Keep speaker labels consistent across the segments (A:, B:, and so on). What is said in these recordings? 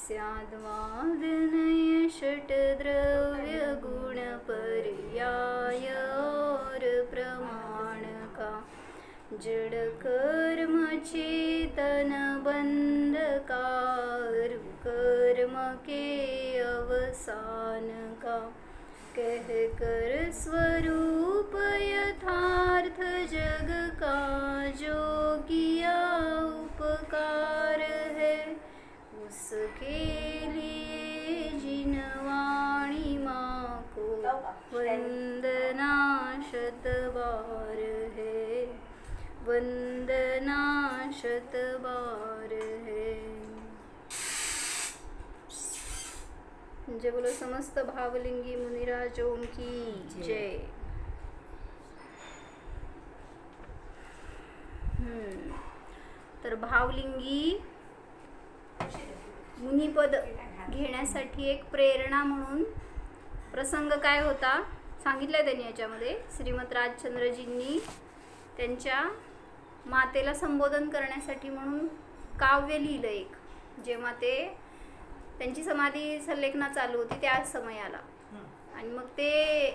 A: स्याद्वादनय षट्द्रव्य गुण पर्याय और प्रमाण का जड़ कर्म चेतन बंध कारु कर्म के अवसान का कह कर स्वरूप यथार्थ जग का जो किया उपकार है उसके लिए जिन वाणी माँ को वंदना शतबार है वंदना शतबार है। जय बोलो समस्त भावलिंगी मुनिराजों की जय। तर भावलिंगी मुनिपद घेण्यासाठी एक प्रेरणा म्हणून प्रसंग काय होता सांगितलं त्यांनी याच्यामध्ये। श्रीमद राजचंद्रजींनी त्यांच्या मातेला संबोधन करण्यासाठी म्हणून काव्य लिहिलं एक, जेव्हा ते त्यांची समाधी संलेखना चालू होती त्या समयाला। आणि मग ते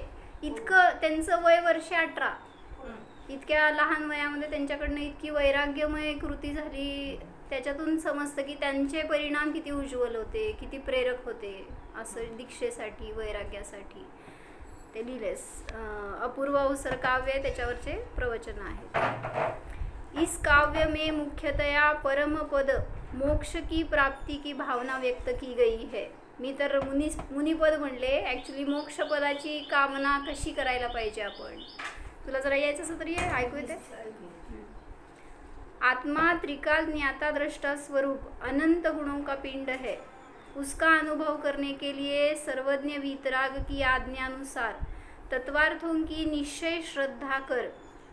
A: इतकं त्यांचं वय वर्ष 18, इतक्या लहान वयामध्ये त्यांच्याकडनं इतकी वैराग्यमय कृती झाली, त्याच्यातून समजतं की त्यांचे परिणाम किती उज्ज्वल होते, किती प्रेरक होते। असं दीक्षेसाठी वैराग्यासाठी ते लिहिलेस अपूर्व अवसर काव्य त्याच्यावरचे प्रवचन आहे। इस काव्य में मुख्यतया परम पद मोक्ष की प्राप्ति की भावना व्यक्त की गई है। मी तर मुनिपद म्हणले, ॲक्च्युली मोक्षपदाची कामना कशी करायला पाहिजे आपण। तुला जरा यायचं असं तरी ऐकू येते। आत्मा त्रिकाल ज्ञाता दृष्टा स्वरूप अनंत गुणों का पिंड है। उसका अनुभव करने के लिए सर्वज्ञ वीतराग की आज्ञानुसार तत्वार्थों की निश्चय श्रद्धा कर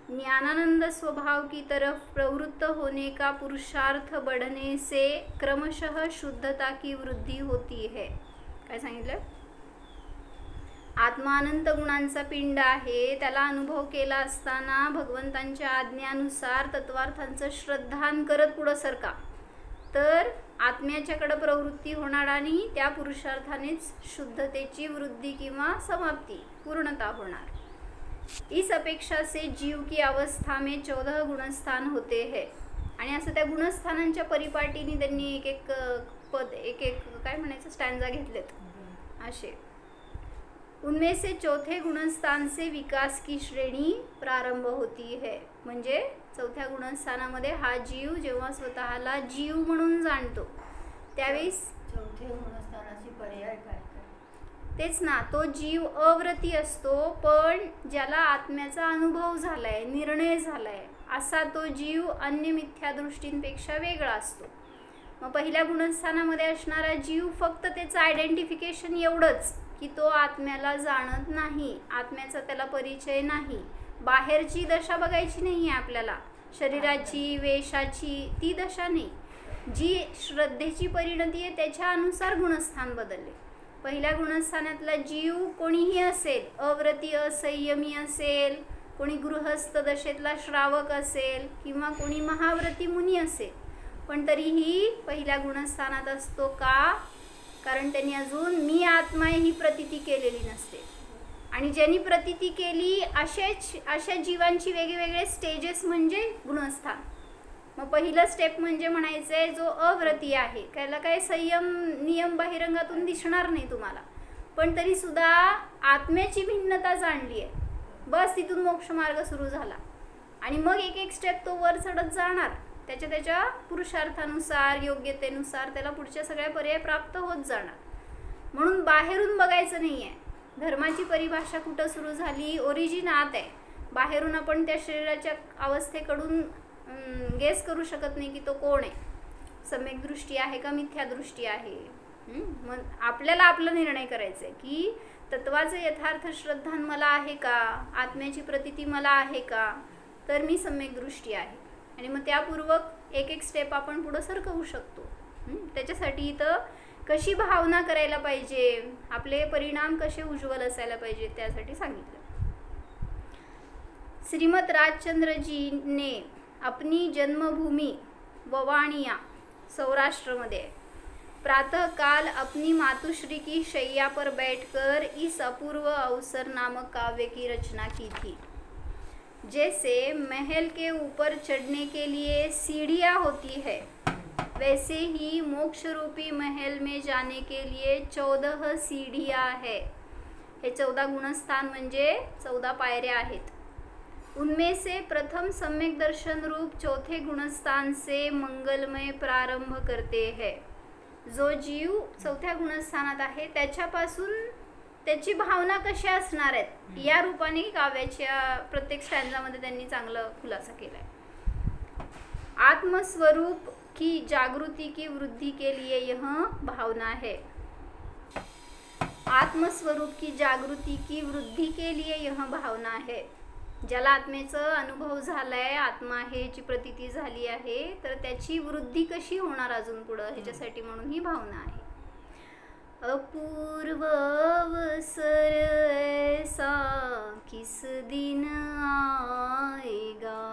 A: ज्ञानानंद स्वभाव की तरफ प्रवृत्त होने का पुरुषार्थ बढ़ने से क्रमशः शुद्धता की वृद्धि होती है। काय सांगितलं? आत्मा अनंत गुणांचा पिंड आहे, त्याला अनुभव केला असताना भगवंतांच्या आज्ञानुसार तत्वार्थांचं श्रद्धान करत पुढं सरका, तर आत्म्याच्याकडे प्रवृत्ती होणार आणि त्या पुरुषार्थानेच शुद्धतेची वृद्धी किंवा समाप्ती पूर्णता होणार। इस अपेक्षा से जीव की अवस्था में 14 गुणस्थान होते हैं। आणि असं त्या गुणस्थानांच्या परिपाटीने त्यांनी एक एक पद एक एक काय म्हणायचं स्टँजा घेतलेत असे। उनमें से चौथे गुणस्थान से विकास की श्रेणी प्रारंभ होती है। म्हणजे चौथ्या गुणस्थानामध्ये हा जीव जेव्हा स्वतःला जीव म्हणून जाणतो त्यावेळेस
B: चौथे गुणस्थानाची पर्याय काय?
A: तेच ना, तो जीव अव्रती असतो, पण ज्याला आत्म्याचा अनुभव झालाय, निर्णय झालाय, असा तो जीव अन्य मिथ्या दृष्टींपेक्षा वेगळा असतो। मग पहिल्या गुणस्थानामध्ये असणारा जीव फक्त त्याचं आयडेंटिफिकेशन एवढंच की तो आत्म्याला जाणत नाही, आत्म्याचा त्याला परिचय नाही, बाहेरची दशा बघायची नाही आहे आपल्याला, शरीराची वेशाची ती दशा नाही, जी श्रद्धेची परिणती आहे त्याच्या अनुसार गुणस्थान बदलले। पहिल्या गुणस्थानातला जीव कोणीही असेल, अव्रती असंयमी असेल, कोणी गृहस्थ दशेतला श्रावक असेल किंवा कोणी महाव्रती मुनी असेल, पण तरीही पहिल्या गुणस्थानात असतो का? कारण त्यांनी अजून मी आत्मा ही प्रतीती केलेली नसते। आणि ज्यांनी प्रतीती केली अशा जीवांची वेगवेगळे स्टेजेस म्हणजे गुणस्थान। मग पहिलं स्टेप म्हणजे म्हणायचंय जो अव्रती आहे, त्याला काय संयम नियम बाहिरंगातून दिसणार नाही तुम्हाला, पण तरी सुद्धा आत्म्याची भिन्नता जाणली आहे, बस तिथून मोक्ष मार्ग सुरू झाला। आणि मग एक एक स्टेप तो वर चढत जाणार, त्याच्या पुरुषार्थानुसार योग्यतेनुसार त्याला पुढच्या सगळ्या पर्याय प्राप्त होत जाणार। म्हणून बाहेरून बघायचं नाही आहे, धर्माची परिभाषा कुठं सुरू झाली, ओरिजिन आत आहे, बाहेरून आपण त्या शरीराच्या अवस्थेकडून गेस करू शकत नाही की तो कोण आहे, सम्यक दृष्टी आहे का मिथ्या दृष्टी आहे। मग आपल्याला आपला निर्णय करायचा आहे की तत्वाचं यथार्थ श्रद्धान मला आहे का, आत्म्याची प्रतीती मला आहे का, तर मी सम्यक दृष्टी आहे। आणि मग त्यापूर्वक एक एक स्टेप आपण पुढे सरकवू शकतो। त्याच्यासाठी इथं कशी भावना करायला पाहिजे, आपले परिणाम कसे उज्ज्वल असायला पाहिजे त्यासाठी सांगितलं। श्रीमद राजचंद्र जी ने अपनी जन्मभूमी ववाणिया सौराष्ट्रमध्ये प्रातः काल अपनी मातुश्री की शैया पर बैठकर इस अपूर्व अवसर नामक काव्य की रचना की थी। जैसे महल के ऊपर चढ़ने के लिए सीढ़ियाँ होती है, वैसे ही मोक्ष रूपी महल में जाने के लिए 14 सीढ़ियाँ है। हे 14 गुणस्थान म्हणजे 14 पायऱ्या आहेत। उनमें से प्रथम सम्यक दर्शन रूप चौथे गुणस्थान से मंगलमय प्रारंभ करते हैं। जो जीव चौथ्या गुणस्थानात आहे त्याच्यापासून त्याची भावना कशी असणार आहेत या रूपाने काव्याच्या प्रत्येक स्टँजामध्ये त्यांनी चांगलं खुलासा केलाय। आत्मस्वरूप की जागृति की वृद्धि के लिए यह भावना है। आत्मस्वरूप की जागृति की वृद्धि के लिए यह भावना है। ज्याला आत्मेचं अनुभव झालाय, आत्मा आहे याची प्रतीती झाली आहे, तर त्याची वृद्धी कशी होणार अजून पुढं ह्याच्यासाठी म्हणून ही भावना आहे। अपूर्व अवसर ऐसा किस दिन आएगा,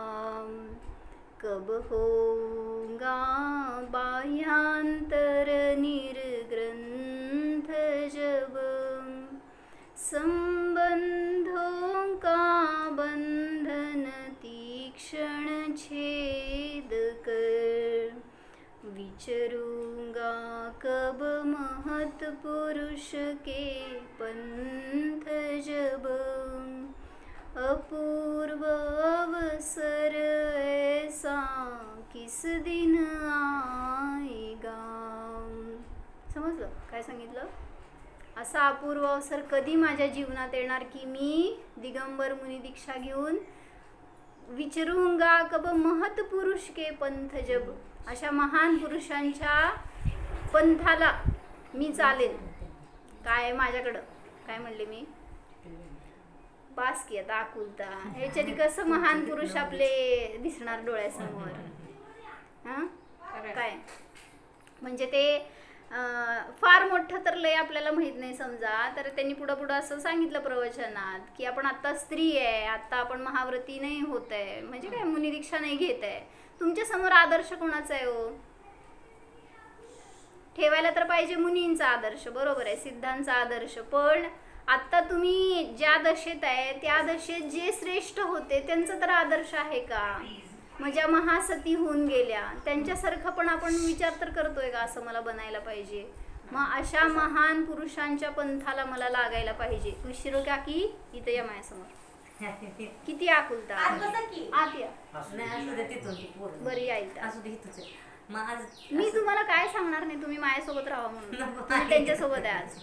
A: कब होगा बाह्यांतर निर्ग्रंथ जब, संबंधों का बंधन तीक्ष्ण छेद कर, विचरूंगा कब महत पुरुष के पंथ जब, अपूर्व अवसर ऐसा किस दिन आएगा। समजलं काय सांगितलं? असा अपूर्व अवसर कधी माझ्या जीवनात येणार की मी दिगंबर मुनी दीक्षा घेऊन विचरूंगा कब महत पुरुष के पंथ जब, अशा महान पुरुषांच्या पंथाला मी चालेन। काय माझ्याकडं काय म्हणले मी? बास की आता आकुलता ह्याच्यानी कसं महान पुरुष आपले दिसणार डोळ्यासमोर? हां काय म्हणजे ते फार मोठं तर लय आपल्याला माहीत नाही समजा, तर त्यांनी पुढं असं सांगितलं प्रवचनात की आपण आत्ता स्त्री आहे, आत्ता आपण महाव्रती नाही होत आहे, म्हणजे काय मुनी दीक्षा नाही घेत आहे, तुमच्या समोर आदर्श कोणाचा आहे हो? ठेवायला तर पाहिजे मुनींचा आदर्श, बरोबर आहे, सिद्धांचा आदर्श, पण आत्ता तुम्ही ज्या दशेत आहे त्या दशेत जे श्रेष्ठ होते त्यांचा तर आदर्श आहे का? म्हणजे महासती होऊन गेल्या त्यांच्यासारखं पण आपण विचार तर करतोय का असं मला बनायला पाहिजे? मग अशा महान पुरुषांच्या पंथाला मला लागायला पाहिजे। विसरू का की इथं या माझ्यासमोर किती आकुलता आत या बरी ऐकता। मी तुम्हाला काय सांगणार नाही, तुम्ही माझ्यासोबत राहा म्हणून, त्यांच्यासोबत आहे आज।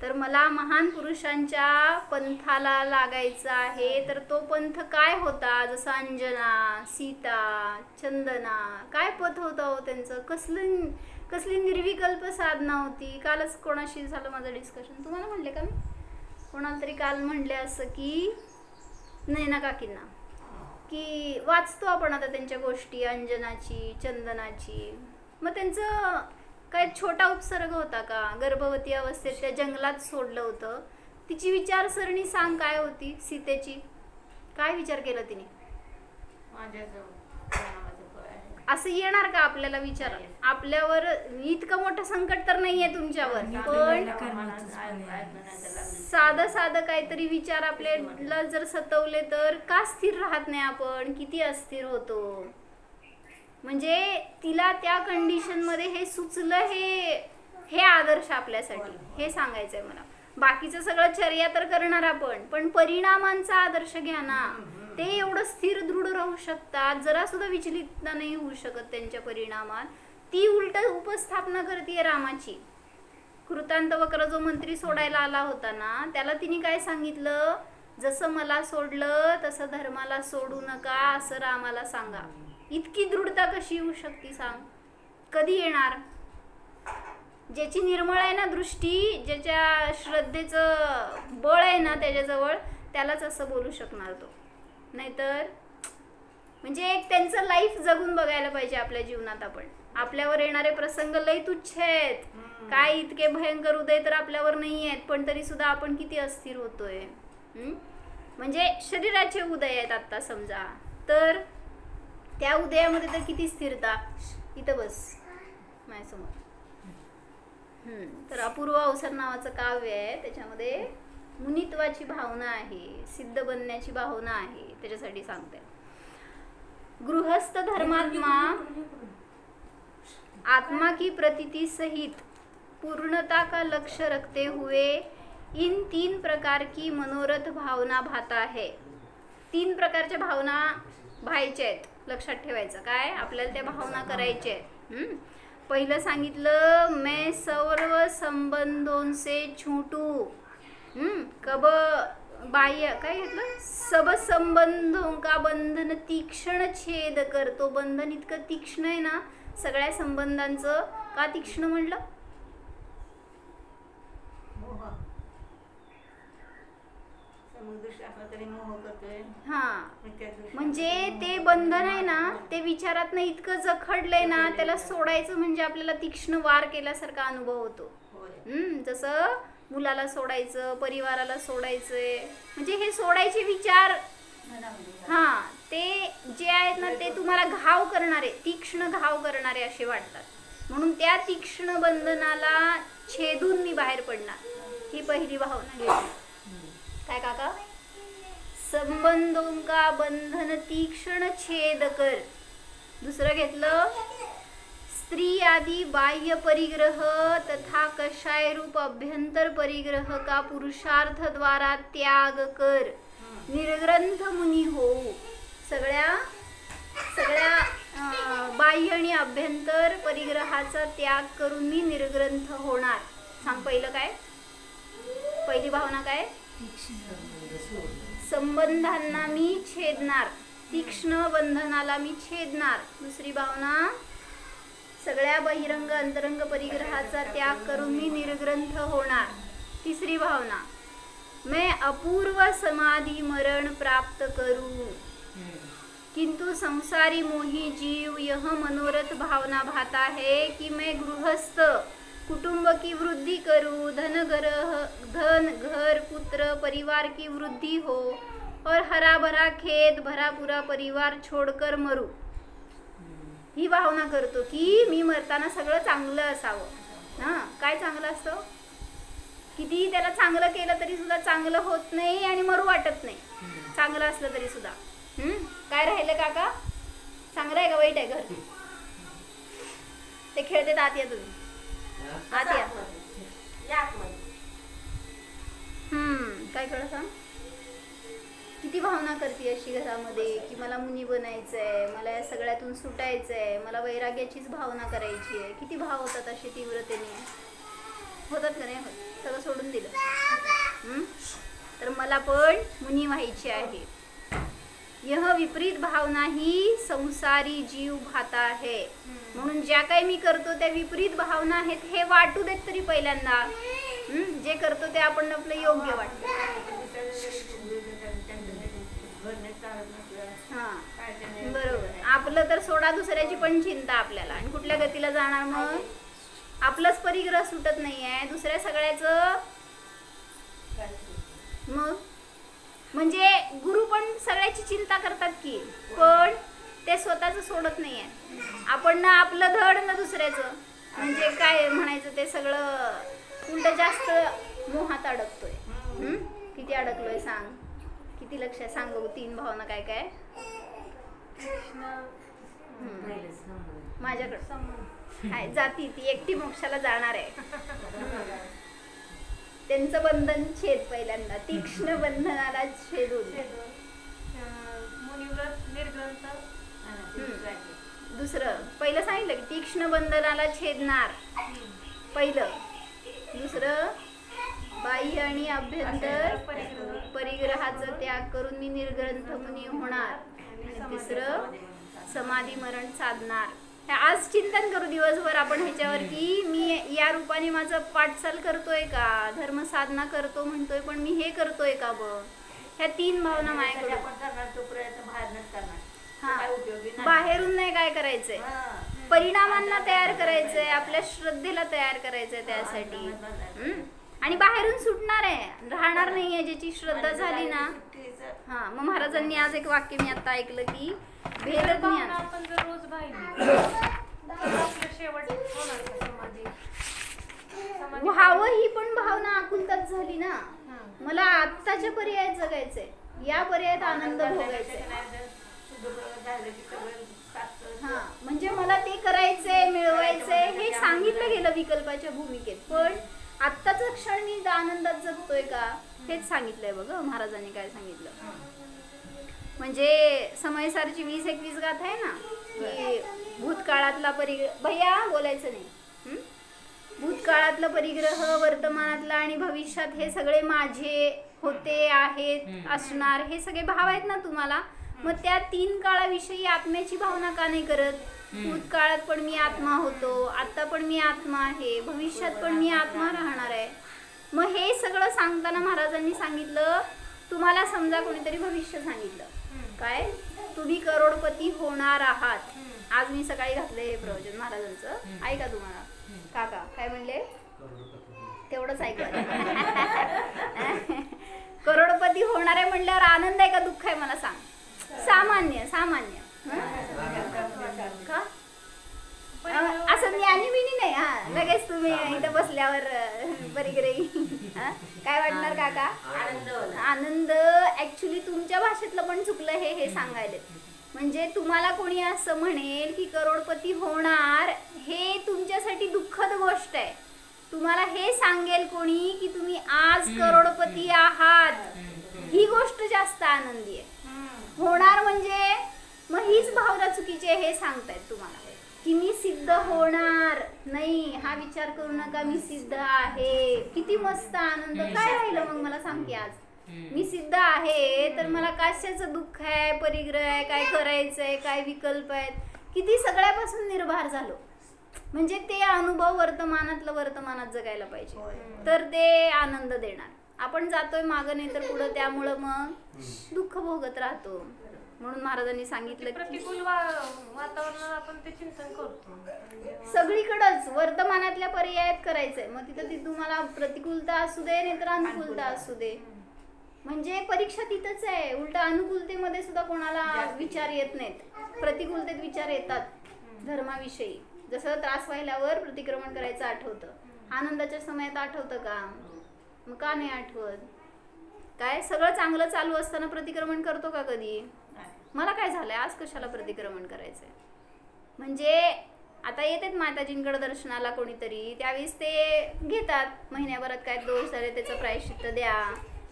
A: तर मला महान पुरुषांच्या पंथाला लागायचं आहे, तर तो पंथ काय होता? जसं अंजना, सीता, चंदना, काय पथ होतं हो त्यांचं? कसली निर्विकल्प साधना होती। कालच कोणाशी झालं माझं डिस्कशन, तुम्हाला म्हणले का मी? कोणाला तरी काल म्हणले असं की नैना काकींना की वाचतो आपण आता त्यांच्या गोष्टी अंजनाची, चंदनाची, मग त्यांचं काय छोटा उपसर्ग होता का? गर्भवती अवस्थेत त्या जंगलात सोडलं होतं, तिची विचारसरणी सांग काय होती? सीतेची काय विचार केला तिने? असं येणार का आपल्याला विचार? आपल्यावर इतकं मोठं संकट तर नाहीये तुमच्यावर, पण साधं काहीतरी विचार आपल्याला जर सतवले तर का स्थिर राहत नाही आपण? किती अस्थिर होतो। म्हणजे तिला त्या कंडिशन मध्ये हे सुचलं, हे आदर्श आपल्यासाठी हे सांगायचंय मला। बाकीचं सगळं चर्या तर करणार आपण, पण परिणामांचा आदर्श घ्या ना। ते एवढं स्थिर दृढ राहू शकतात, जरा सुद्धा विचलित नाही होऊ शकत त्यांच्या परिणामात। ती उलट उपस्थापना करते रामाची। कृतांत वक्र जो मंत्री सोडायला आला होता ना, त्याला तिने काय सांगितलं? जसं मला सोडलं तसं धर्माला सोडू नका असं रामाला सांगा। इतकी दृढता कशी येऊ शकते सांग? कधी येणार? ज्याची निर्मळ आहे ना दृष्टी, ज्याच्या श्रद्धेचं बळ आहे ना त्याच्याजवळ, त्यालाच असं बोलू शकणार तो। नाहीतर म्हणजे एक त्यांचं लाईफ जगून बघायला पाहिजे आपल्या जीवनात। आपण आपल्यावर येणारे प्रसंग लय तुच्छ आहेत, काय इतके भयंकर उदय तर आपल्यावर नाही आहेत, पण तरी सुद्धा आपण किती अस्थिर होतोय। म्हणजे शरीराचे उदय आहेत आता समजा, तर त्या उदयामध्ये तर किती स्थिरता. इथं बस माझ्यासमोर. तर अपूर्व अवसर नावाचं काव्य आहे. त्याच्यामध्ये मुनित्वाची भावना आहे, सिद्ध बनण्याची भावना आहे. त्याच्यासाठी सांगते. गृहस्थ धर्मात्मा आत्मा की प्रतीति सहित पूर्णता का लक्ष्य रखते हुए इन 3 प्रकार की मनोरथ भावना भाता है. 3 प्रकारच्या भावना भायच्या आहेत. लक्षात ठेवायचं. काय आपल्याला त्या भावना करायच्या आहेत. पहिलं सांगितलं मैं सर्व संबंधों से छूटू. कब बाह्य काय घेतलं. सब संबंधों का बंधन तीक्ष्ण छेद कर. तो बंधन इतकं तीक्ष्ण आहे ना सगळ्या संबंधांचं. का तीक्ष्ण म्हणलं. म्हणजे ते बंधन आहे ना ते विचारात ना इतकं जखडलंय ना त्याला सोडायचं म्हणजे आपल्याला तीक्ष्ण वार केल्यासारखा अनुभव होतो. जसं मुलाला सोडायचं, परिवाराला सोडायचंय म्हणजे हे सोडायचे विचार ते जे आहेत ना ते तुम्हाला घाव करणारे, तीक्ष्ण घाव करणारे असे वाटतात. म्हणून त्या तीक्ष्ण बंधनाला छेदून मी बाहेर पडणार. ही पहिली भावना घेतली. काय काका. संबंधों का बंधन तीक्ष्ण छेद कर. दुसरं घेतलं स्त्री आदि बाह्य परिग्रह तथा कषाय रूप अभ्यंतर परिग्रह का पुरुषार्थ द्वारा त्याग कर. निर्ग्रंथ मुनी हो. सगळ्या बाह्य आणि अभ्यंतर परिग्रहाचा त्याग करून मी निर्ग्रंथ होणार. सांग पहिलं काय. पहिली भावना काय. संबंधांना मी छेदणार, तीक्ष्ण बंधनाला मी छेदणार. दुसरी भावना सगळ्या बहिरंग अंतरंग परिग्रहाचा त्याग करून मी निर्ग्रंथ होणार. तिसरी भावना मैं अपूर्व समाधि मरण प्राप्त करूं. किंतु संसारी मोही जीव यह मनोरथ भावना भाता है कि मैं गृहस्थ कुटुंब की वृद्धि करूं, धन घर पुत्र परिवार की वृद्धि हो और हरा भरा खेत भरा पूरा परिवार छोड़कर मरू. ही भावना करतो की मी मरताना सगळं चांगलं असावं. काय चांगलं असतं. किती त्याला चांगलं केलं तरी सुद्धा चांगलं होत नाही आणि मरू वाटत नाही. चांगलं असलं तरी सुद्धा. काय राहिलं काका. चांगलं आहे का वाईट आहे घर. ते खेळते आत या तुम्ही. काय कळलं सांग. किती भावना करते अशी घरामध्ये की मला मुनी बनायचंय, मला या सगळ्यातून सुटायचंय, मला वैराग्याचीच भावना करायची आहे. किती भाव होतात अशी तीव्रतेने. होतात का नाही होत. सगळं सोडून दिलं तर मला पण मुनी व्हायची आहे. यह विपरीत भावना ही संसारी जीव भाता है. म्हणून ज्या काही मी करतो त्या विपरीत भावना आहेत हे वाटू देत तरी पहिल्यांदा. जे करतो ते आपण आपलं योग्य वाटतं. बरोबर. आपलं तर सोडा दुसऱ्याची पण चिंता आपल्याला. आणि कुठल्या गतीला जाणार मग. आपलंच परिग्रह सुटत नाहीये दुसऱ्या सगळ्याचं. मग म्हणजे गुरु पण सगळ्याची चिंता करतात की पण ते स्वतःच सोडत नाहीये. आपण ना आपलं धड ना दुसऱ्याचं. म्हणजे काय म्हणायचं ते सगळं उलट जास्त मोहात अडकतोय. किती अडकलोय सांग. किती लक्ष सांग बघू. 3 भावना काय काय. माझ्याकडे जाती ती एकटी मोक्षाला जाणार आहे. त्यांचं बंधन छेद पहिल्यांदा. तीक्ष्ण बंधनाला छेदून. दुसरं पहिलं सांगितलं की तीक्ष्ण बंधनाला छेदणार पहिलं. दुसरं बाह्य आणि अभ्यंतर परिग्रहाचा त्याग करून मी निर्ग्रंथ मुनी होणार. आणि तिसरं समाधी मरण साधणार. आज चिंतन करू दिवसभर आपण ह्याच्यावर की मी या रूपाने माझं पाठचाल करतोय का, धर्म साधना करतो म्हणतोय पण मी हे करतोय का. बघ ह्या 3 भावना माझ्याकडे. बाहेरून नाही काय करायचंय. परिणामांना तयार करायचंय, आपल्या श्रद्धेला तयार करायचंय त्यासाठी. आणि बाहेरून सुटणार आहे, राहणार नाही आहे. ज्याची श्रद्धा झाली ना, हा. मग महाराजांनी आज एक वाक्य मी आता ऐकलं की भेदज्ञान
C: आपण जर रोज बाहेर शेवट होणार का समाधी?
A: व्हावं ही पण भावना आकुलताच झाली ना. मला आत्ताच्या पर्यायात जगायचंय, या पर्यायात आनंद भोगायचाय. हा, म्हणजे मला ते करायचंय, मिळवायचंय हे सांगितलं गेलं विकल्पाच्या भूमिकेत. पण आत्ताचा क्षण मी आनंदात जगतोय का हेच सांगितलंय बघ महाराजांनी. काय सांगितलं म्हणजे समयसारची 20-21 गाथा आहे ना की भूतकाळातला भैया बोलायचं नाही. भूतकाळातलं परिग्रह, वर्तमानातला आणि भविष्यात हे सगळे माझे होते, आहेत, असणार, हे सगळे भाव आहेत ना तुम्हाला. मग त्या 3 काळाविषयी आत्म्याची भावना का नाही करत? भूतकाळात पण मी आत्मा होतो, आता पण मी आत्मा आहे, भविष्यात पण मी आत्मा राहणार आहे. मग हे सगळं सांगताना महाराजांनी सांगितलं, तुम्हाला समजा कोणीतरी भविष्य सांगितलं काय तुम्ही करोडपती होणार आहात. आज मी सकाळी घातलंय हे प्रवचन महाराजांचं, ऐका तुम्हाला. काका काय म्हणले तेवढंच ऐकलं. करोडपती होणार आहे म्हणल्यावर आनंद आहे का दुःख आहे मला सांग? सामान्य सामान्य. का असं ज्ञानी बिनी नाही. हा, लगेच तुम्ही इथं बसल्यावर परिग्रही काय वाटणार काका? आनंद. ऍक्च्युली तुमच्या भाषेतलं पण चुकलं हे सांगायला. म्हणजे तुम्हाला कोणी असं म्हणेल की करोडपती होणार, हे तुमच्यासाठी दुःखद गोष्ट आहे. तुम्हाला हे सांगेल कोणी की तुम्ही आज करोडपती आहात, ही गोष्ट जास्त आनंदी आहे. होणार म्हणजे मग हीच भावना चुकीची आहे हे सांगतायत तुम्हाला की मी सिद्ध होणार नाही. हा विचार करू नका, मी सिद्ध आहे. किती मस्त आनंद. काय राहिलं मग मला सांग की आज मी सिद्ध आहे तर मला कशाचं दुःख आहे, परिग्रह आहे, काय करायचंय, काय विकल्प आहेत, किती सगळ्यापासून निर्भर झालो. म्हणजे ते अनुभव वर्तमानात जगायला पाहिजे, तर ते आनंद देणार. आपण जातोय मागं नाही तर पुढं, त्यामुळं मग दुःख भोगत राहतो. म्हणून महाराजांनी सांगितलं
C: प्रतिकूल वातावरणात आपण ते चिंतन करतो.
A: सगळीकडच वर्तमानातल्या पर्यायात करायचंय. मग तिथं तुम्हाला प्रतिकूलता असू दे नाही तर अनुकूलता असू दे. म्हणजे परीक्षा तिथंच आहे. उलट अनुकूलतेमध्ये सुद्धा कोणाला विचार येत नाहीत, प्रतिकूलतेत विचार येतात धर्माविषयी. जसं त्रास व्हायल्यावर प्रतिक्रमण करायचं आठवतं, आनंदाच्या समयात आठवतं का? मग का नाही आठवत? काय सगळं चांगलं चालू असताना प्रतिक्रमण करतो का कधी? मला काय झालंय आज कशाला प्रतिक्रमण करायचंय? म्हणजे आता येतात माताजींकडे दर्शनाला कोणीतरी, त्यावेळेस ते घेतात महिन्याभरात काय दोष झाले त्याचं प्रायश्चित्त द्या.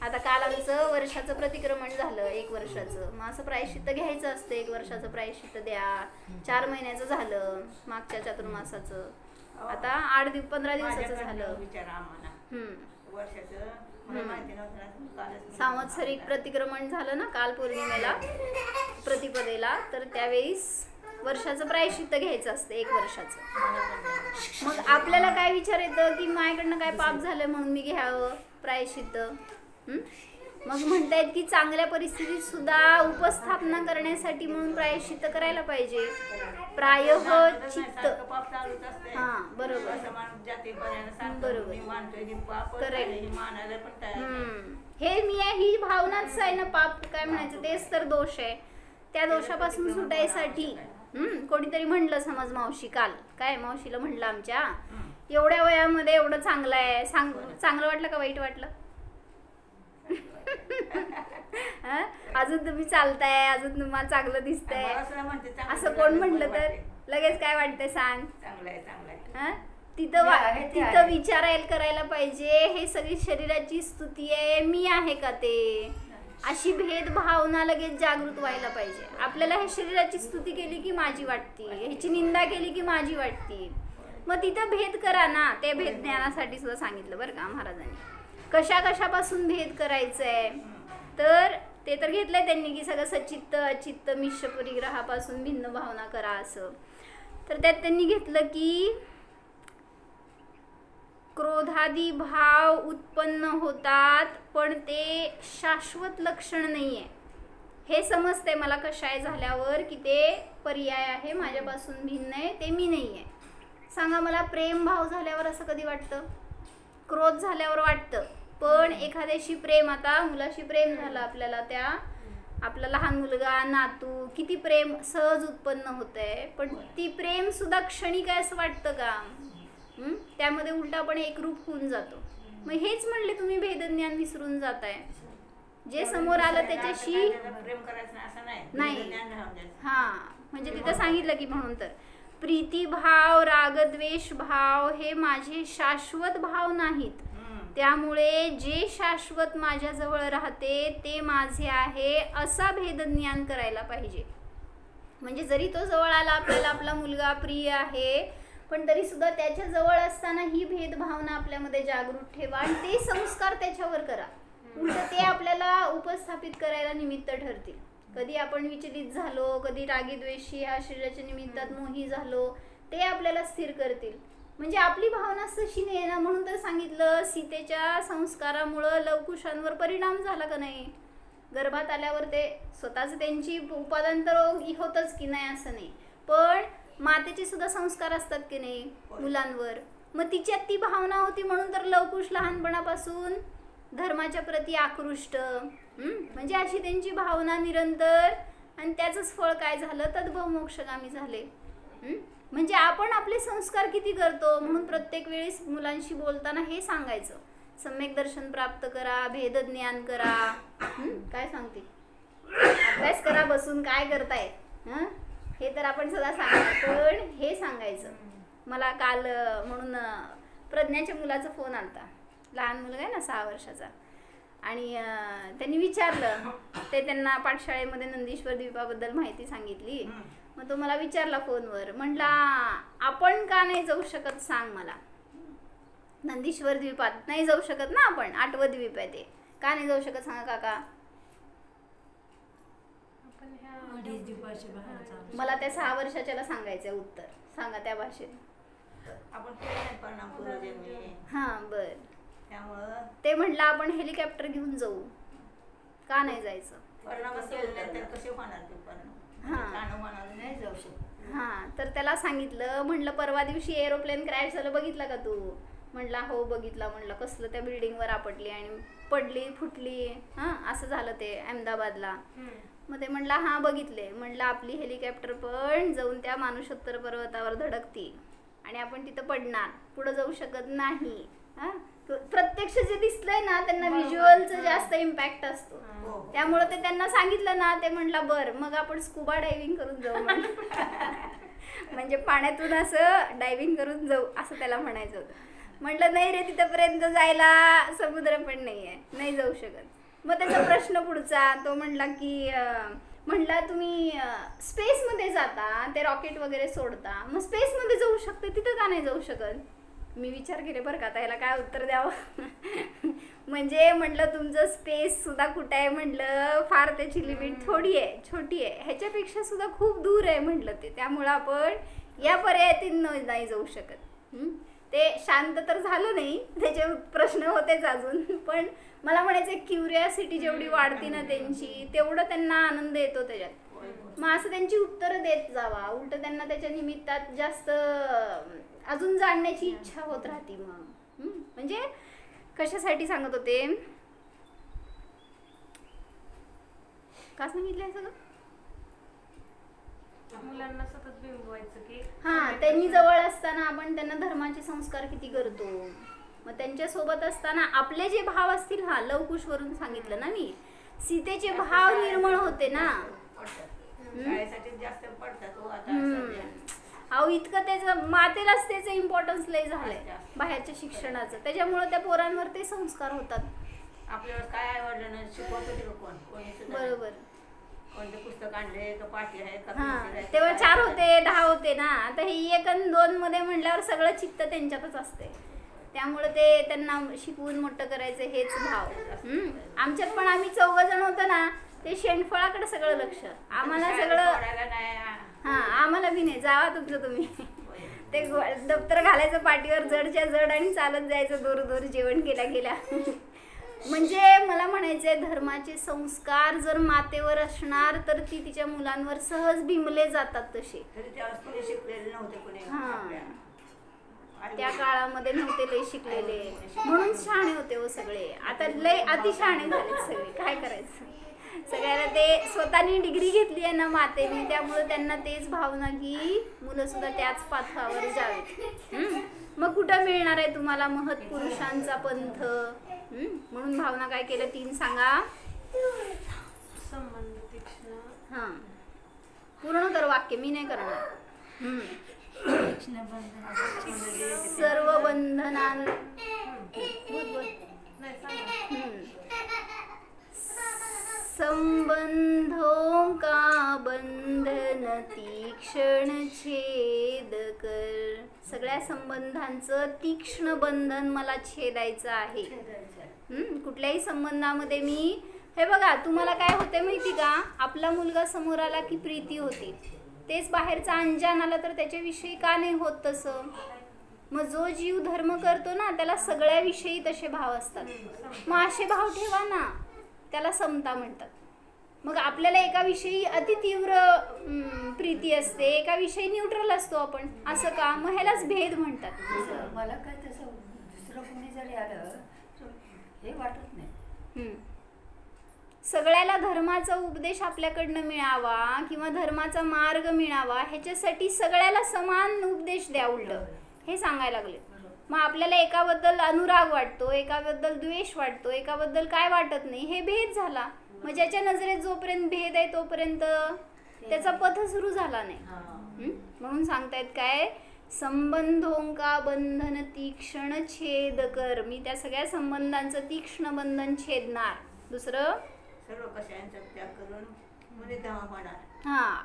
A: आता काल आमचं वर्षाचं प्रतिक्रमण झालं, 1 वर्षाचं. मग असं प्रायश्चित्त घ्यायचं असतं, 1 वर्षाचं प्रायश्चित्त द्या. 4 महिन्याचं झालं, मागच्या चातुर्मासाचं. आता 8-15 दिवसाचं झालं. संवत्सरिक प्रतिक्रमण झालं ना काल पौर्णिमेला प्रतिपदेला, तर त्यावेळेस वर्षाचं प्रायश्चित्त घ्यायचं असतं 1 वर्षाचं. मग आपल्याला काय विचार येतं की माझ्याकडनं काय पाप झालं म्हणून मी घ्यावं प्रायश्चित्त? मग म्हणतायत की चांगल्या परिस्थितीत सुद्धा उपस्थापना करण्यासाठी म्हणून प्रायश्चित्त करायला पाहिजे. प्रायश्चित्त. हा बरोबर करेक्ट. हे मी आहे, ही भावनाच आहे ना. पाप काय म्हणायचं, तेच तर दोष आहे. त्या दोषापासून सुटायसाठी कोणीतरी म्हणलं, समज मावशी काल काय मावशीला म्हणलं आमच्या एवढ्या वयामध्ये एवढं चांगलं आहे, चांगलं वाटलं का वाईट वाटलं? अजून तुम्ही चालताय, अजून तुम्हाला चांगलं दिसतंय असं कोण म्हणलं तर लगेच काय वाटतंय सांग? तिथं विचारायला करायला पाहिजे, हे सगळी शरीराची स्तुती आहे, मी आहे का ते? अशी भेदभावना लगेच जागृत व्हायला पाहिजे. आपल्याला हे शरीराची स्तुती केली की माझी वाटती, ह्याची निंदा केली की माझी वाटती. मग तिथं भेद करा ना. ते भेद ज्ञानासाठी सुद्धा सांगितलं बरं का महाराजांनी. कशापासून भेद करायचंय तर ते तर घेतलंय त्यांनी की सगळं सचित्त अचित्त मिश्र परिग्रहापासून भिन्न भावना करा असं. तर त्यात त्यांनी घेतलं की क्रोधादी भाव उत्पन्न होतात पण ते शाश्वत लक्षण नाहीये. हे समजतंय मला कशाय झाल्यावर की ते पर्याय आहे, माझ्यापासून भिन्न आहे, ते मी नाहीये. सांगा मला प्रेम भाव झाल्यावर असं कधी वाटतं? क्रोध झाल्यावर वाटतं, पण एखाद्याशी प्रेम, आता मुलाशी प्रेम झालं आपल्याला, त्या आपला लहान मुलगा नातू किती प्रेम सहज उत्पन्न होतंय, पण ती प्रेम सुद्धा क्षणिक आहे असं वाटतं का? त्यामध्ये उलटा आपण एकरूप होऊन जातो. मग हेच म्हणले तुम्ही भेदज्ञान विसरून जाताय. जे समोर आलं त्याच्याशी
B: प्रेम करायचं असं
A: नाही. हा, म्हणजे तिथं सांगितलं की म्हणून तर प्रीतिभाव रागद्वेष भाव हे माझे शाश्वत भाव नाहीत, त्यामुळे जे शाश्वत माझ्याजवळ राहते ते माझे आहे असा भेदज्ञान करायला पाहिजे. म्हणजे जरी तो जवळ आला आपल्याला, आपला मुलगा प्रिय आहे, पण तरी सुद्धा त्याच्या जवळ असताना ही भेदभावना आपल्यामध्ये जागृत ठेवा आणि ते संस्कार त्याच्यावर करा. उलट ते आपल्याला उपस्थापित करायला निमित्त ठरतील. कधी आपण विचलित झालो, कधी रागीद्वेषी ह्या शरीराच्या निमित्तात मोही झालो, ते आपल्याला स्थिर करतील. म्हणजे आपली भावना तशी नाही ना. म्हणून तर सांगितलं सीतेच्या संस्कारामुळं लवकुशांवर परिणाम झाला का नाही. गर्भात आल्यावर ते स्वतःच त्यांची उपादांतर होतच की नाही असं नाही, पण मातेचे सुद्धा संस्कार असतात की नाही मुलांवर. मग तिच्यात ती भावना होती म्हणून तर लवकुश लहानपणापासून धर्माच्या प्रती आकृष्ट, म्हणजे अशी त्यांची भावना निरंतर, आणि त्याचंच फळ काय झालं, तद्भव मोक्षगामी झाले. म्हणजे आपण आपले संस्कार किती करतो. म्हणून प्रत्येक वेळेस मुलांशी बोलताना हे सांगायचं, सम्यक दर्शन प्राप्त करा, भेदज्ञान करा. काय सांगते, अभ्यास करा बसून, काय करताय हे तर आपण सदा सांगणार, पण हे सांगायचं. मला काल म्हणून प्रज्ञाच्या मुलाचा फोन आलता, लहान मुलगा आहे ना 6 वर्षाचा, आणि त्यांनी विचारलं, ते त्यांना पाठशाळेमध्ये नंदीश्वर द्वीपाबद्दल माहिती सांगितली. मग तो मला विचारला फोनवर, म्हटला आपण का नाही जाऊ शकत सांग मला. नंदीश्वर द्वीपात नाही जाऊ शकत ना आपण, 8वं द्वीप आहे ते, का नाही जाऊ शकत सांगा काका. मला त्या 6 वर्षाच्याला सांगायचंय उत्तर, सांगा त्या भाषेत. हा बर, ते म्हटलं आपण हेलिकॉप्टर घेऊन जाऊ, का नाही जायचं. हा, तर त्याला सांगितलं, म्हटलं परवा दिवशी एरोप्लेन क्रॅश झालं बघितलं का तू. म्हटला हो बघितला. म्हटलं कसलं, त्या बिल्डिंगवर आपटली आणि पडली फुटली, असं झालं ते अहमदाबादला. मग ते म्हटलं हा बघितले. म्हटलं आपली हेलिकॉप्टर पण जाऊन त्या मानुषोत्तर पर्वतावर धडकती आणि आपण तिथं पडणार, पुढे जाऊ शकत नाही. प्रत्यक्ष जे दिसलंय ना त्यांना व्हिज्युअलचा जास्त इम्पॅक्ट असतो, त्यामुळे ते त्यांना सांगितलं ना, ते म्हटलं बर मग आपण स्कुबा डायव्हिंग करून जाऊ. म्हणजे पाण्यातून असं डायव्हिंग करून जाऊ असं त्याला म्हणायचं होतं. म्हटलं नाही रे, तिथंपर्यंत जायला समुद्र पण नाही आहे, नाही जाऊ शकत. मग त्याचा प्रश्न पुढचा, तो म्हटला की म्हटला तुम्ही स्पेसमध्ये जाता, ते रॉकेट वगैरे सोडता, मग स्पेसमध्ये जाऊ शकते, तिथं का नाही जाऊ शकत. मी विचार केले बरं का, आता याला काय उत्तर द्यावं. म्हणजे म्हटलं तुमचं स्पेस सुद्धा कुठं आहे, म्हटलं फार त्याची लिमिट थोडी आहे, छोटी आहे, ह्याच्यापेक्षा सुद्धा खूप दूर आहे म्हटलं ते, त्यामुळं आपण या पर्यायातून नाही जाऊ शकत. ते शांत तर झालं नाही, त्याचे प्रश्न होतेच अजून, पण मला म्हणायचं क्युरियासिटी जेवढी वाढती ना त्यांची, तेवढं त्यांना आनंद येतो त्याच्यात. मग असं त्यांची उत्तरं देत जावा, उलट त्यांना त्याच्या निमित्तात जास्त अजून जाणण्याची इच्छा होत राहते. मग म्हणजे कशासाठी सांगत होते, का सांगितलंय सगळं,
C: मुलांना सतत बिंबवायचं की
A: त्यांनी जवळ असताना आपण त्यांना धर्माचे संस्कार किती करतो. मग त्यांच्या सोबत असताना आपले जे भाव असतील, लवकुश वरून सांगितलं ना मी, सीतेचे भाव निर्मळ होते ना. अहो इतकं त्याचं मातेलाच त्याचं इम्पॉर्टन्स लय झालंय बाहेरच्या शिक्षणाचं, त्याच्यामुळे त्या पोरांवर ते संस्कार होतात.
B: आपल्यावर काय आवडलं शिकवतो कोण,
A: बरोबर.
B: कोणते पुस्तक आणले का पाठी आहे का.
A: तेव्हा 4 होते 10 होते ना, आता हे 1 आणि 2 मध्ये म्हटल्यावर सगळं चित्त त्यांच्यातच असते, त्यामुळे ते त्यांना शिकवून मोठं करायचं हेच भाव. आमच्यात पण आम्ही 4 जण होतो ना, ते शेंडफळाकडे सगळं लक्ष, आम्हाला सगळं आम्हाला बी नाही, जावा तुमचं तुम्ही. ते दप्तर घालायचं पाठीवर जडच्या जड आणि चालत जायचं दूर दूर जेवण गेल्या. म्हणजे मला म्हणायचंय, धर्माचे संस्कार जर मातेवर असणार तर ती तिच्या मुलांवर सहज बिंबले जातात तसे. त्या काळामध्ये नव्हते लय शिकलेले, म्हणून शहाणे होते हो सगळे. आता लय अति शहाणे झालेत सगळे, काय करायचं. सगळ्याला ते स्वतःनी डिग्री घेतली आहे ना मातेने, त्यामुळे त्यांना तेच भावना की मुलं सुद्धा त्याच पाथावर जावेत. मग कुठं मिळणार आहे तुम्हाला महत्पुरुषांचा पंथ. म्हणून भावना काय केलं 3 सांगा.
C: संबंध तीक्ष्ण.
A: हां पूर्ण कर वाक्य, मी नाही करणार. सर्व बंधनां संबंधों का बंधन तीक्ष्ण छेद कर. सगळ्या संबंधांचं तीक्ष्ण बंधन मला छेदायचं आहे. कुठल्याही संबंधामध्ये मी हे बघा, तुम्हाला काय होते माहिती का, आपला मुलगा समोर आला की प्रीती होते, तेच बाहेरचा अंजान आला तर त्याच्याविषयी का नाही होत तसं. मग जो जीव धर्म करतो ना त्याला सगळ्याविषयी तसे भाव असतात. मग असे भाव ठेवा ना, त्याला समता म्हणतात. मग आपल्याला एका विषयी अति तीव्र प्रीती असते, एका विषयी न्यूट्रल असतो आपण, असं का. मग ह्यालाच भेद म्हणतात.
B: मला काय तसं दुसरं कोणी जरी आलं हे वाटत नाही.
A: सगळ्याला धर्माचा उपदेश आपल्याकडनं मिळावा किंवा धर्माचा मार्ग मिळावा ह्याच्यासाठी सगळ्याला समान उपदेश द्या उलट, हे सांगायला लागले. मग आपल्याला एकाबद्दल अनुराग वाटतो, एकाबद्दल द्वेष वाटतो, एकाबद्दल काय वाटत नाही, हे भेद झाला. मग ज्याच्या नजरेत जोपर्यंत भेद आहे तोपर्यंत त्याचा पथ सुरू झाला नाही. म्हणून सांगतायत काय, संबंधों का बंधन तीक्ष्ण छेद कर. मी त्या सगळ्या संबंधांचं तीक्ष्ण बंधन छेदणार. दुसरं
B: सर्व कशांचा त्याग करून मध्ये धावा होणार.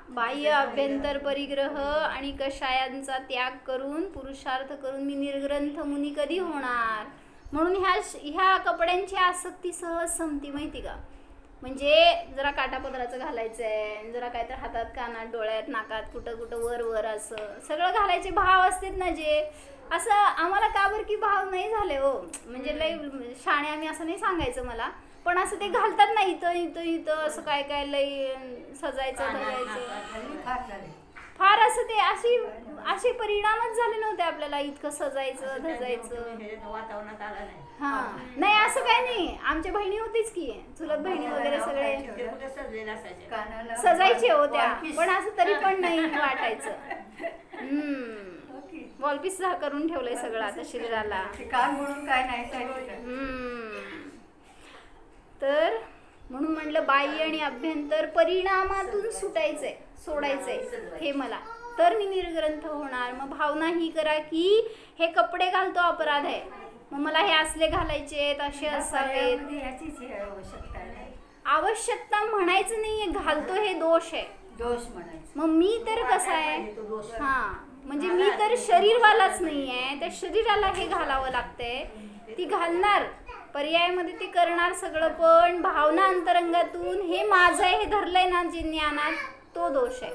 A: बाह्य अभ्यंतर परिग्रह आणि कषायांचा त्याग करून पुरुषार्थ करून मी निर्ग्रंथ मुनी कधी होणार. म्हणून ह्या कपड्यांची आसक्ती सहज संपती माहिती का. म्हणजे जरा काटापदराचं घालायचं आहे, जरा काय तर हातात कानात डोळ्यात नाकात कुठं कुठं वर वर असं सगळं घालायचे भाव असतात ना जे. असं आम्हाला का बरं की भाव नाही झाले हो, म्हणजे लय शाणे आम्ही असं नाही सांगायचं मला, पण असं ते घालतात ना इथं इथं इथं असं काय काय लय सजायचं धरायचं फार असं ते असे परिणामच झाले नव्हते आपल्याला इतकं सजायचं धजायचं.
B: वातावरणात आला नाही.
A: नाही असं काय नाही, आमच्या बहिणी होतीच की चुलत बहिणी वगैरे सगळे सजायचे होत्या, पण असं तरी पण नाही वाटायचं. वॉलपीस करून ठेवलंय सगळं आता शरीराला.
B: काय नाही.
A: तर म्हणून म्हणलं बाह्य आणि अभ्यंतर परिणामातून सुटायचंय, सोडायचंय हे मला, तर मी निर्ग्रंथ होणार. मग भावना ही करा की हे कपडे घालतो अपराध आहे, मग मला हे असले घालायचे असे असावेत. आवश्यकता म्हणायचं नाहीये, घालतो हे दोष आहे.
B: दोष म्हणायचं.
A: मग मी तर कसं आहे, म्हणजे मी तर शरीरवालाच नाही आहे, त्या शरीराला हे घालावं लागतंय. ती घालणार पर्यायामध्ये ते करणार सगळं, पण भावना अंतरंगातून हे माझं आहे हे धरलंय ना जे ज्ञानात, तो दोष आहे,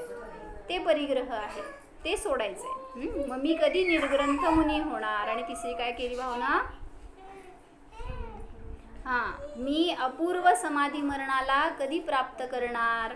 A: ते परिग्रह आहे, ते सोडायचंय. मग मी कधी निर्ग्रंथ मुनी होणार. आणि तिसरी काय केली भावना, मी अपूर्व समाधी मरणाला कधी प्राप्त करणार.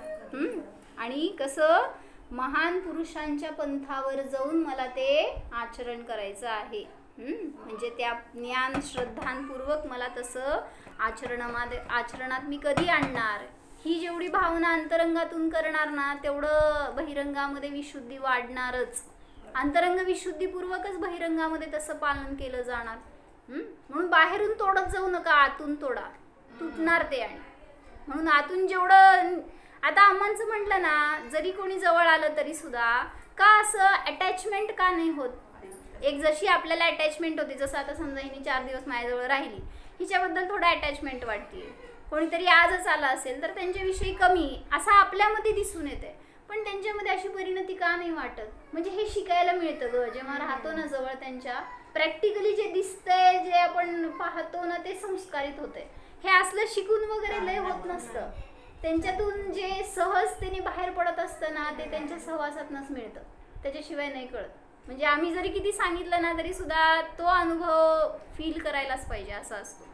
A: आणि कसं महान पुरुषांच्या पंथावर जाऊन मला ते आचरण करायचं आहे. म्हणजे त्या ज्ञान श्रद्धांपूर्वक मला तसं आचरणात मी कधी आणणार. ही जेवढी भावना अंतरंगातून करणार ना तेवढं बहिरंगामध्ये विशुद्धी वाढणारच. अंतरंग विशुद्धीपूर्वकच बहिरंगामध्ये तसं पालन केलं जाणार. म्हणून बाहेरून तोडत जाऊ नका, आतून तोडा, तुटणार ते. आणि म्हणून आतून जेवढं, आता अम्मांचं म्हटलं ना, जरी कोणी जवळ आलं तरी सुद्धा का असं अटॅचमेंट का नाही होत. एक जशी आपल्याला अटॅचमेंट होती, जसं आता समजा हिने 4 दिवस माझ्याजवळ राहिली, हिच्याबद्दल थोडं अटॅचमेंट वाटते. कोणीतरी आजच आला असेल तर त्यांच्याविषयी कमी असं आपल्यामध्ये दिसून येते, पण त्यांच्यामध्ये अशी परिणती का नाही वाटत. म्हणजे हे शिकायला मिळतं ग, जेव्हा राहतो ना जवळ त्यांच्या, प्रॅक्टिकली जे दिसतंय, जे आपण पाहतो ना ते संस्कारित होते. हे असलं शिकून वगैरे लय होत नसतं. त्यांच्यातून जे सहजतेने बाहेर पडत असतं ना ते त्यांच्या सहवासातनंच मिळतं, त्याच्याशिवाय नाही कळत. म्हणजे आम्ही जरी किती सांगितलं ना तरी सुद्धा तो अनुभव फील करायलाच पाहिजे, असा असतो.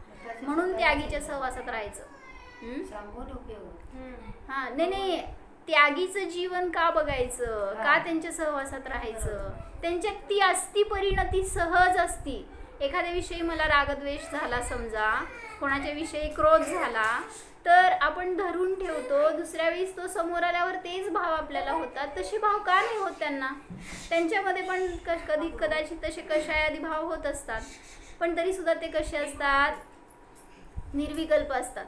A: म्हणून त्यागीच्या सहवासात राहायचं. नाही त्यागीचं जीवन का बघायचं, का त्यांच्या सहवासात राहायचं. त्यांच्यात ती असती परिणती सहज असती. एखाद्याविषयी मला रागद्वेष झाला समजा, कोणाच्या विषयी क्रोध झाला, तर आपण धरून ठेवतो. दुसऱ्या वेळेस तो समोर आल्यावर तेच भाव आपल्याला होतात. तसे भाव का नाही होत त्यांना. त्यांच्यामध्ये पण कधी कदाचित तसे कशायादी भाव होत असतात, पण तरीसुद्धा ते कसे असतात, निर्विकल्प असतात.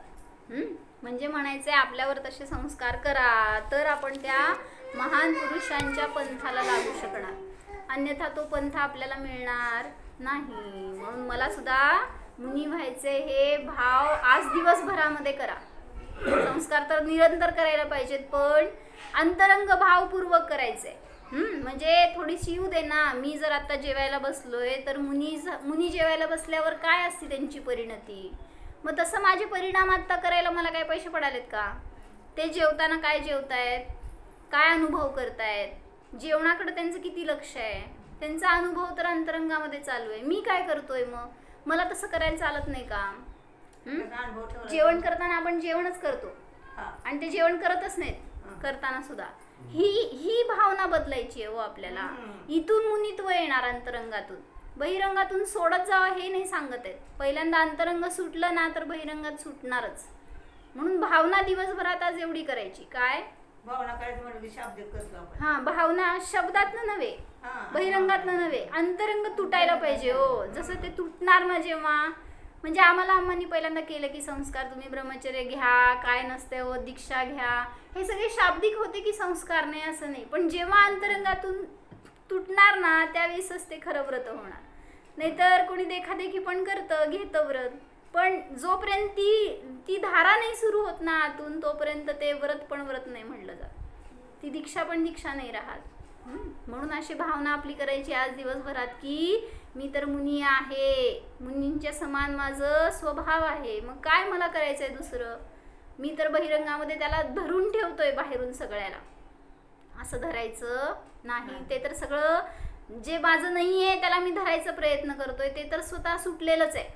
A: म्हणजे म्हणायचे आपल्यावर तसे संस्कार करा तर आपण त्या महान पुरुषांच्या पंथाला लागू शकणार, अन्यथा तो पंथ आपल्याला मिळणार नाही. म्हणून मला सुद्धा मुनी व्हायचे हे भाव आज दिवसभरामध्ये करा. संस्कार तर निरंतर करायला पाहिजेत, पण अंतरंग भावपूर्वक करायचे. म्हणजे थोडीशी येऊ दे ना. मी जर आता जेवायला बसलोय तर मुनी जेवायला बसल्यावर काय असते त्यांची परिणती, मग तसं माझे परिणाम आत्ता करायला मला काय पैसे पडालेत का. ते जेवताना काय जेवतायत, काय अनुभव करतायत, जेवणाकडे त्यांचं किती लक्ष आहे, त्यांचा अनुभव तर अंतरंगामध्ये चालू आहे. मी काय करतोय, मग मला तसं करायला चालत नाही का. जेवण करताना आपण जेवणच करतो आणि ते जेवण करतच नाहीत करताना सुद्धा. ही भावना बदलायची आहे हो आपल्याला. इथून मुनित्व येणार अंतरंगातून. बहिरंगातून सोडत जावा हे नाही सांगत आहेत. पहिल्यांदा अंतरंग सुटलं ना तर बहिरंगात सुटणारच. म्हणून भावना दिवसभरात आज एवढी करायची. काय
B: भावना करायचं म्हणजे शाब्दिक करतो आपण.
A: हा, भावना शब्दातनं नव्हे, बहिरंगातनं नव्हे, अंतरंग तुटायला पाहिजे हो. जसं ते तुटणार ना जेव्हा, म्हणजे आम्हाला अम्मांनी पहिल्यांदा केलं की संस्कार तुम्ही ब्रह्मचर्य घ्या, काय नसते हो, दीक्षा घ्या, हे सगळे शाब्दिक होते की संस्कार नाही असं नाही. पण जेव्हा अंतरंगातून तुटणार ना त्यावेळेसच ते खरं व्रत होणार. नाहीतर कोणी देखादेखी पण करतं, घेतं व्रत, पण जोपर्यंत ती धारा नाही सुरू होत ना आतून, तोपर्यंत ते व्रत पण व्रत नाही म्हणलं जात. ती दीक्षा पण दीक्षा नाही राहत. म्हणून अशी भावना आपली करायची आज दिवसभरात की मी तर मुनी आहे, मुनींच्या समान माझं स्वभाव आहे, मग काय मला करायचंय दुसरं. मी तर बहिरंगामध्ये त्याला धरून ठेवतोय बाहेरून सगळ्याला, असं धरायचं नाही. ते तर सगळं जे माझं नाही आहे त्याला मी धरायचा प्रयत्न करतोय, ते तर स्वतः सुटलेलंच आहे.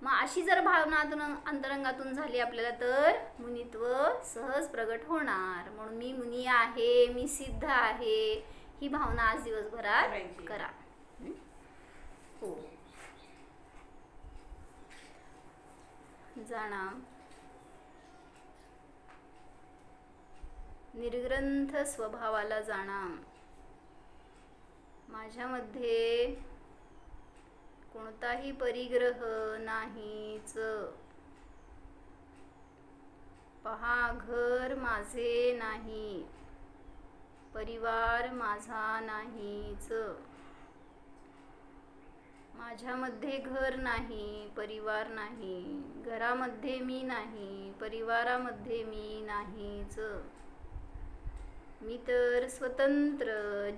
A: मग अशी जर भावना अंतरंगातून झाली आपल्याला तर मुनित्व सहज प्रगट होणार. म्हणून मी मुनी आहे, मी सिद्ध आहे, ही भावना आज दिवसभरात करा. हो, जाणा निर्ग्रंथ स्वभावाला जाणा. माझ्यामध्ये कोणताही परिग्रह नाहीच. पहा, घर माझे नाही, परिवार माझा नाहीच. माझ्यामध्ये घर नाही, परिवार नाही, घरामध्ये मी नाही, परिवारामध्ये मी नाहीच. मी तर स्वतंत्र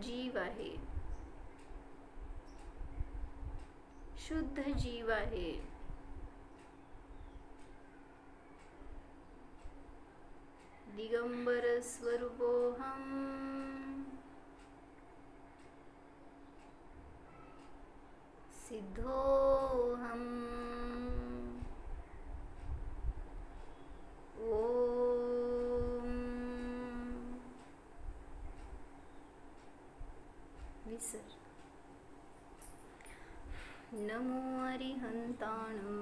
A: जीव आहे, शुद्ध जीव आहे. दिगंबर स्वरूपोहम, सिद्धोहम. ओम विसर. नमो अरिहंताणं.